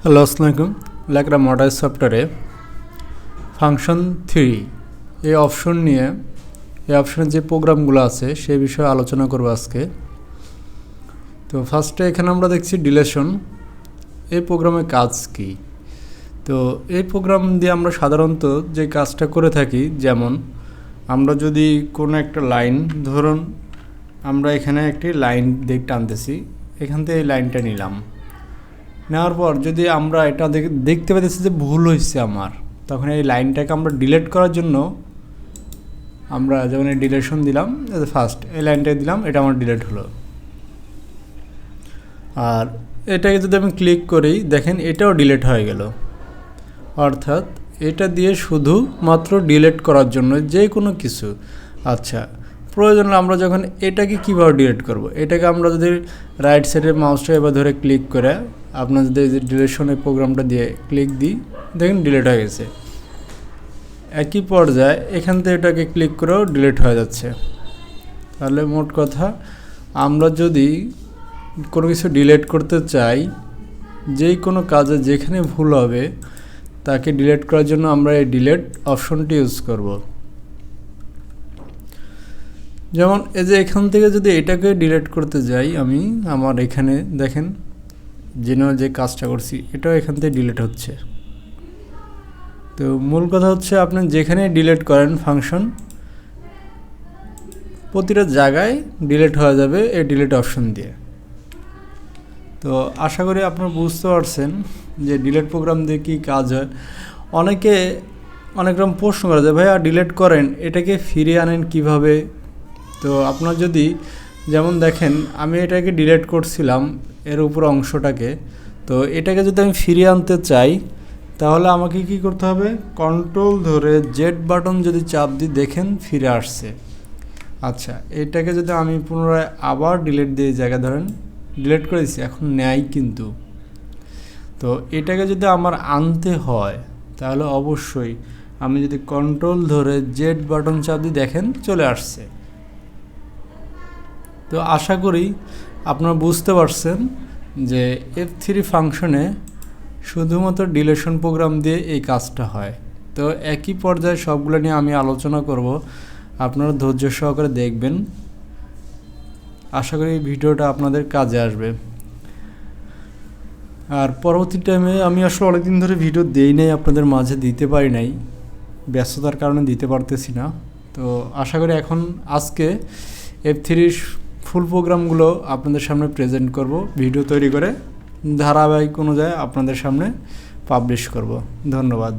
Hello আসসালামু আলাইকুম। LECTRA মডারিস সফটওয়্যারে ফাংশন 3 এই অপশন নিয়ে এই অপশনের যে প্রোগ্রামগুলো আছে সেই বিষয়ে আলোচনা করব আজকে। তো ফার্স্টে এখানে আমরা দেখছি ডিলেশন। এই প্রোগ্রামের কাজ কি? তো এই প্রোগ্রাম দিয়ে আমরা সাধারণত যে কাজটা করে থাকি, যেমন আমরা যদি কোনো একটা লাইন, ধরুন আমরা এখানে একটি লাইন টানতেছি, এখান থেকে এই লাইনটা নিলাম, নেওয়ার পর যদি আমরা এটা দেখতে পাচ্ছি যে ভুল হয়েছে আমার, তখন এই লাইনটাকে আমরা ডিলিট করার জন্য আমরা যখন এই ডিলেশন দিলাম, ফার্স্ট এই লাইনটাকে দিলাম, এটা আমার ডিলিট হলো। আর এটাকে যদি আমি ক্লিক করি, দেখেন এটাও ডিলিট হয়ে গেল। অর্থাৎ এটা দিয়ে শুধুমাত্র ডিলিট করার জন্য যে কোনো কিছু। আচ্ছা, প্রয়োজন আমরা যখন এটাকে কীভাবে ডিলিট করব, এটাকে আমরা যদি রাইট সাইডে মাউসটা এবার ধরে ক্লিক করে আপনার যদি ডিলেশনের প্রোগ্রামটা দিয়ে ক্লিক দিই, দেখেন ডিলিট হয়ে গেছে। একই পর্যায়ে এখান থেকে এটাকে ক্লিক করেও ডিলিট হয়ে যাচ্ছে। তাহলে মোট কথা, আমরা যদি কোনো কিছু ডিলিট করতে চাই, যেই কোনো কাজে যেখানে ভুল হবে তাকে ডিলিট করার জন্য আমরা এই ডিলিট অপশনটি ইউজ করব। যেমন এই যে এখান থেকে যদি এটাকে ডিলিট করতে যাই, আমি আমার এখানে দেখেন যে কাজটা করছি এটাও এখান থেকে ডিলিট হচ্ছে। তো মূল কথা হচ্ছে, আপনি যেখানে ডিলিট করেন ফাংশন, প্রতিটা জায়গায় ডিলিট হয়ে যাবে এই ডিলিট অপশন দিয়ে। তো আশা করি আপনারা বুঝতে পারছেন যে ডিলিট প্রোগ্রাম দিয়ে কী কাজ হয়। অনেকে অনেক রকম প্রশ্ন করা যায়, ভাইয়া ডিলিট করেন, এটাকে ফিরিয়ে আনেন কিভাবে? তো আপনার যদি, যেমন দেখেন আমি এটাকে ডিলিট করছিলাম এর উপর অংশটাকে, তো এটাকে যদি আমি ফিরিয়ে আনতে চাই তাহলে আমাকে কি করতে হবে? কন্ট্রোল ধরে জেড বাটন যদি চাপ দিই, দেখেন ফিরে আসছে। আচ্ছা, এটাকে যদি আমি পুনরায় আবার ডিলিট দিয়ে জায়গা ধরেন ডিলিট করে দিচ্ছি, এখন নেয় কিন্তু। তো এটাকে যদি আমার আনতে হয় তাহলে অবশ্যই আমি যদি কন্ট্রোল ধরে জেড বাটন চাপ দিই, দেখেন চলে আসছে। তো আশা করি আপনারা বুঝতে পারছেন যে F3 ফাংশনে শুধুমাত্র ডিলেশন প্রোগ্রাম দিয়ে এই কাজটা হয়। তো একই পর্যায়ে সবগুলো নিয়ে আমি আলোচনা করব, আপনারা ধৈর্য সহকারে দেখবেন। আশা করি এই ভিডিওটা আপনাদের কাজে আসবে। আর পরবর্তী টাইমে আমি আসলে অনেকদিন ধরে ভিডিও দেই নাই, আপনাদের মাঝে দিতে পারি নাই, ব্যস্ততার কারণে দিতে পারতেছি না। তো আশা করি এখন আজকে F3 ফুল প্রোগ্রামগুলো আপনাদের সামনে প্রেজেন্ট করব, ভিডিও তৈরি করে ধারাবাহিক অনুযায়ী আপনাদের সামনে পাবলিশ করব। ধন্যবাদ।